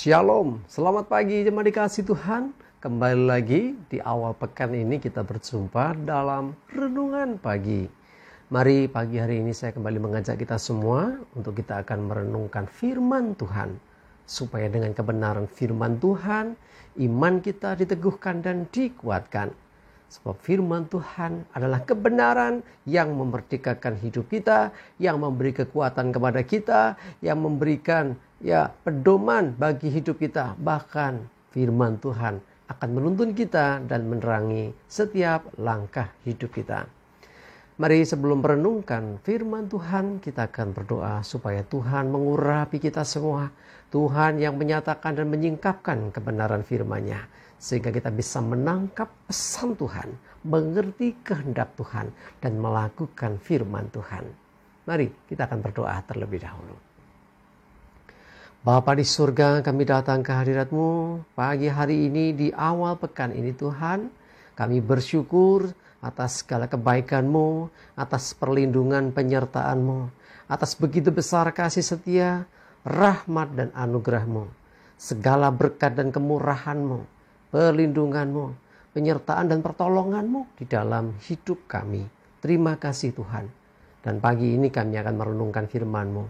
Shalom, selamat pagi jemaat dikasih Tuhan. Kembali lagi di awal pekan ini kita berjumpa dalam renungan pagi. Mari pagi hari ini saya kembali mengajak kita semua untuk kita akan merenungkan firman Tuhan. Supaya dengan kebenaran firman Tuhan, iman kita diteguhkan dan dikuatkan. Sebab firman Tuhan adalah kebenaran yang memerdekakan hidup kita, yang memberi kekuatan kepada kita, yang memberikan pedoman bagi hidup kita. Bahkan firman Tuhan akan menuntun kita dan menerangi setiap langkah hidup kita. Mari sebelum merenungkan firman Tuhan, kita akan berdoa supaya Tuhan mengurapi kita semua. Tuhan yang menyatakan dan menyingkapkan kebenaran firman-Nya. Sehingga kita bisa menangkap pesan Tuhan, mengerti kehendak Tuhan, dan melakukan firman Tuhan. Mari kita akan berdoa terlebih dahulu. Bapa di surga, kami datang ke hadirat-Mu pagi hari ini di awal pekan ini Tuhan. Kami bersyukur atas segala kebaikan-Mu, atas perlindungan penyertaan-Mu, atas begitu besar kasih setia, rahmat dan anugerah-Mu, segala berkat dan kemurahan-Mu, perlindungan-Mu, penyertaan dan pertolongan-Mu di dalam hidup kami. Terima kasih Tuhan. Dan pagi ini kami akan merenungkan firman-Mu.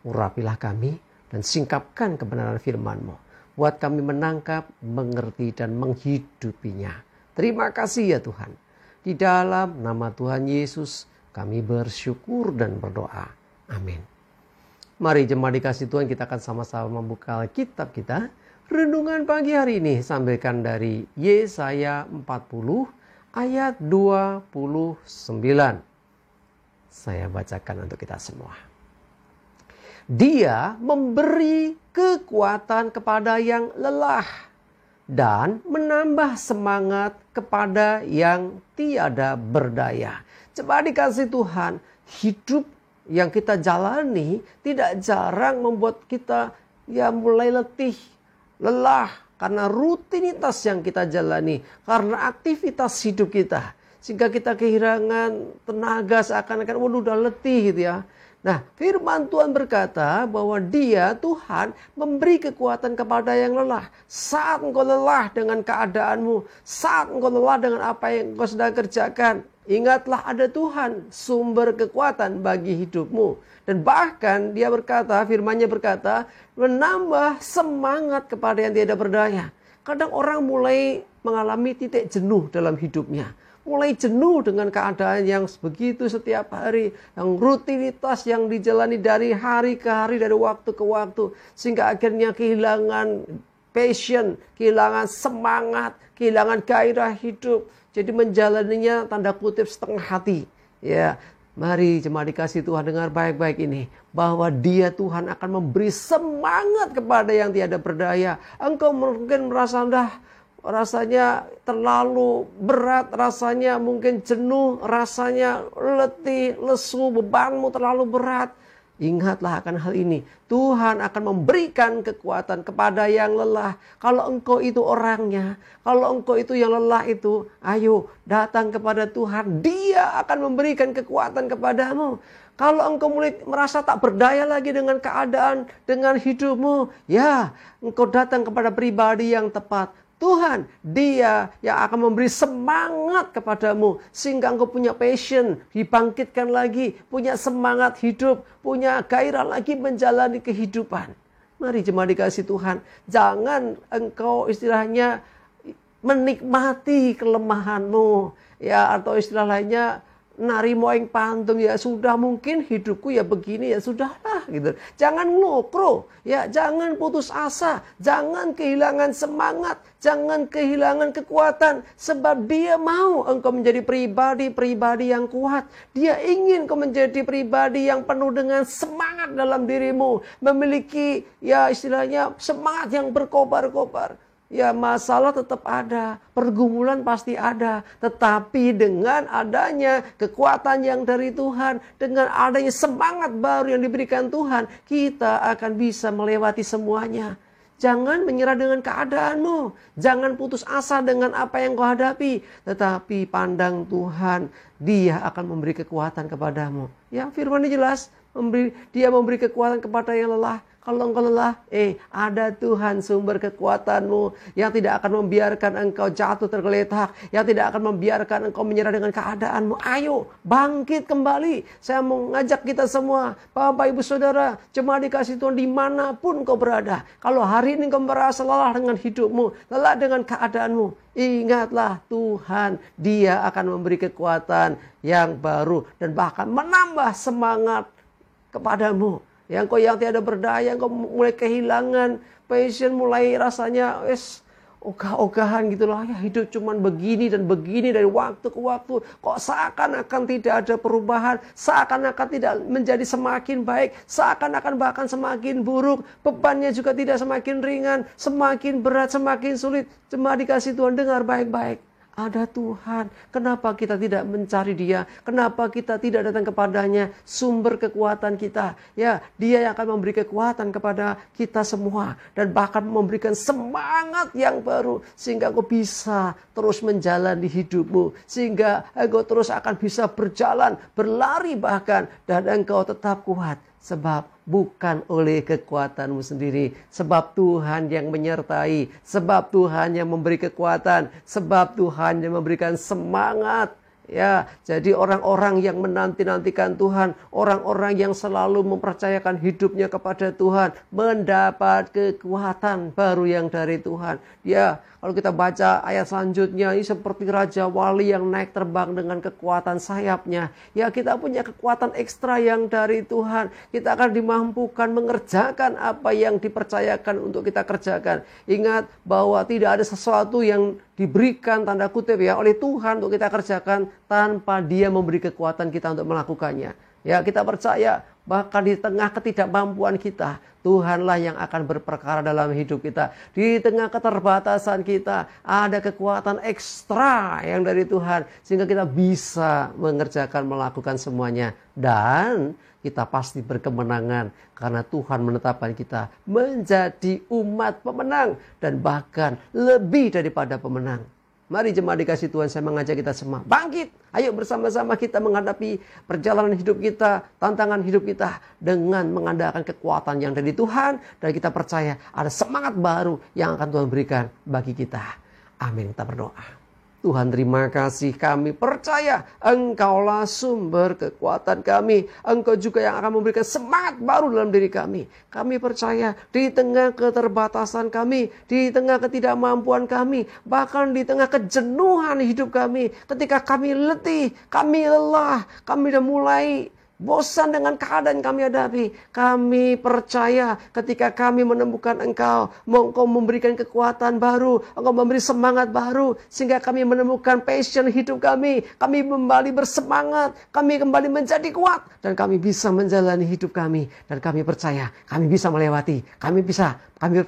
Urapilah kami dan singkapkan kebenaran firman-Mu. Buat kami menangkap, mengerti dan menghidupinya. Terima kasih ya Tuhan. Di dalam nama Tuhan Yesus kami bersyukur dan berdoa. Amin. Mari jemaat dikasih Tuhan, kita akan sama-sama membuka kitab kita. Renungan pagi hari ini sampaikan dari Yesaya 40 ayat 29. Saya bacakan untuk kita semua. Dia memberi kekuatan kepada yang lelah dan menambah semangat kepada yang tiada berdaya. Coba dikasih Tuhan, hidup yang kita jalani tidak jarang membuat kita mulai letih, lelah karena rutinitas yang kita jalani, karena aktivitas hidup kita, sehingga kita kehilangan tenaga seakan-akan udah letih gitu ya. Nah, firman Tuhan berkata bahwa Dia, Tuhan, memberi kekuatan kepada yang lelah. Saat engkau lelah dengan keadaanmu, saat engkau lelah dengan apa yang engkau sedang kerjakan, ingatlah ada Tuhan, sumber kekuatan bagi hidupmu. Dan bahkan Dia berkata, firman-Nya berkata, menambah semangat kepada yang tiada berdaya. Kadang orang mulai mengalami titik jenuh dalam hidupnya. Mulai jenuh dengan keadaan yang begitu setiap hari. Yang rutinitas yang dijalani dari hari ke hari, dari waktu ke waktu. Sehingga akhirnya kehilangan passion, kehilangan semangat, kehilangan gairah hidup. Jadi menjalaninya tanda kutip setengah hati. Ya, mari jemaat dikasih Tuhan dengar baik-baik ini. Bahwa Dia Tuhan akan memberi semangat kepada yang tiada berdaya. Engkau mungkin merasa rasanya terlalu berat, rasanya mungkin jenuh, rasanya letih, lesu, bebanmu terlalu berat. Ingatlah akan hal ini. Tuhan akan memberikan kekuatan kepada yang lelah. Kalau engkau itu orangnya, kalau engkau itu yang lelah itu, ayo datang kepada Tuhan. Dia akan memberikan kekuatan kepadamu. Kalau engkau mulai merasa tak berdaya lagi dengan keadaan, dengan hidupmu, ya engkau datang kepada pribadi yang tepat. Tuhan, Dia yang akan memberi semangat kepadamu. Sehingga engkau punya passion, dibangkitkan lagi. Punya semangat hidup, punya gairah lagi menjalani kehidupan. Mari jemaat dikasih Tuhan. Jangan engkau istilahnya menikmati kelemahanmu. Ya, atau istilah lainnya, nari moeng pantum, ya sudah mungkin hidupku ya begini, ya sudahlah gitu. Jangan ngelokro, ya jangan putus asa, jangan kehilangan semangat, jangan kehilangan kekuatan, sebab Dia mau engkau menjadi pribadi yang kuat. Dia ingin engkau menjadi pribadi yang penuh dengan semangat dalam dirimu, memiliki ya istilahnya semangat yang berkobar-kobar. Ya masalah tetap ada, pergumulan pasti ada. Tetapi dengan adanya kekuatan yang dari Tuhan, dengan adanya semangat baru yang diberikan Tuhan, kita akan bisa melewati semuanya. Jangan menyerah dengan keadaanmu. Jangan putus asa dengan apa yang kau hadapi. Tetapi pandang Tuhan, Dia akan memberi kekuatan kepadamu. Ya, firman-Nya jelas. Dia memberi kekuatan kepada yang lelah. Kalau engkau lelah, ada Tuhan sumber kekuatanmu yang tidak akan membiarkan engkau jatuh tergeletak, yang tidak akan membiarkan engkau menyerah dengan keadaanmu. Ayo, bangkit kembali. Saya mau ngajak kita semua, Bapak, Ibu, Saudara, jemaat dikasih Tuhan dimanapun kau berada. Kalau hari ini kau merasa lelah dengan hidupmu, lelah dengan keadaanmu, ingatlah Tuhan, Dia akan memberi kekuatan yang baru dan bahkan menambah semangat kepadamu. Yang tiada berdaya, kau mulai kehilangan passion, mulai rasanya ogah-ogahan gitulah, ya hidup cuman begini dan begini dari waktu ke waktu. Kok seakan-akan tidak ada perubahan, seakan-akan tidak menjadi semakin baik, seakan-akan bahkan semakin buruk. Bebannya juga tidak semakin ringan, semakin berat, semakin sulit. Cuma dikasih Tuhan, dengar baik-baik. Ada Tuhan. Kenapa kita tidak mencari Dia? Kenapa kita tidak datang kepadanya, sumber kekuatan kita? Ya, Dia yang akan memberi kekuatan kepada kita semua dan bahkan memberikan semangat yang baru sehingga engkau bisa terus menjalani hidupmu, sehingga engkau terus akan bisa berjalan, berlari bahkan, dan engkau tetap kuat. Sebab bukan oleh kekuatanmu sendiri. Sebab Tuhan yang menyertai. Sebab Tuhan yang memberi kekuatan. Sebab Tuhan yang memberikan semangat. Ya, jadi orang-orang yang menanti-nantikan Tuhan, orang-orang yang selalu mempercayakan hidupnya kepada Tuhan, mendapat kekuatan baru yang dari Tuhan. Ya, kalau kita baca ayat selanjutnya, ini seperti Raja Wali yang naik terbang dengan kekuatan sayapnya. Ya, kita punya kekuatan ekstra yang dari Tuhan. Kita akan dimampukan mengerjakan apa yang dipercayakan untuk kita kerjakan. Ingat bahwa tidak ada sesuatu yang diberikan tanda kutip ya oleh Tuhan untuk kita kerjakan tanpa Dia memberi kekuatan kita untuk melakukannya. Ya, kita percaya bahkan di tengah ketidakmampuan kita, Tuhanlah yang akan berperkara dalam hidup kita. Di tengah keterbatasan kita, ada kekuatan ekstra yang dari Tuhan, sehingga kita bisa mengerjakan, melakukan semuanya. Dan kita pasti berkemenangan, karena Tuhan menetapkan kita menjadi umat pemenang, dan bahkan lebih daripada pemenang. Mari jemaat dikasih Tuhan, saya mengajak kita semua bangkit. Ayo bersama-sama kita menghadapi perjalanan hidup kita, tantangan hidup kita dengan mengandalkan kekuatan yang dari Tuhan. Dan kita percaya ada semangat baru yang akan Tuhan berikan bagi kita. Amin. Kita berdoa. Tuhan, terima kasih, kami percaya Engkaulah sumber kekuatan kami. Engkau juga yang akan memberikan semangat baru dalam diri kami. Kami percaya di tengah keterbatasan kami, di tengah ketidakmampuan kami, bahkan di tengah kejenuhan hidup kami, ketika kami letih, kami lelah, kami sudah mulai bosan dengan keadaan kami hadapi, kami percaya ketika kami menemukan Engkau memberikan kekuatan baru, Engkau memberi semangat baru, sehingga kami menemukan passion hidup kami kembali bersemangat, kami kembali menjadi kuat, dan kami bisa menjalani hidup kami, dan kami percaya kami bisa melewati, kami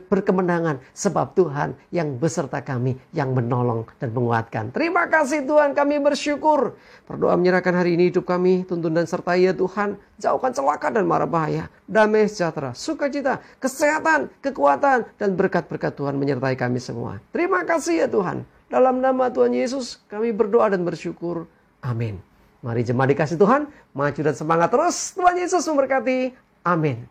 berkemenangan, sebab Tuhan yang beserta kami, yang menolong dan menguatkan. Terima kasih Tuhan, kami bersyukur. Berdoa menyerahkan hari ini hidup kami, tuntun dan sertai ya Tuhan. Jauhkan celaka dan mara bahaya, damai sejahtera, sukacita, kesehatan, kekuatan, dan berkat-berkat Tuhan menyertai kami semua. Terima kasih ya Tuhan. Dalam nama Tuhan Yesus kami berdoa dan bersyukur. Amin. Mari jemaat dikasih Tuhan, maju dan semangat terus. Tuhan Yesus memberkati. Amin.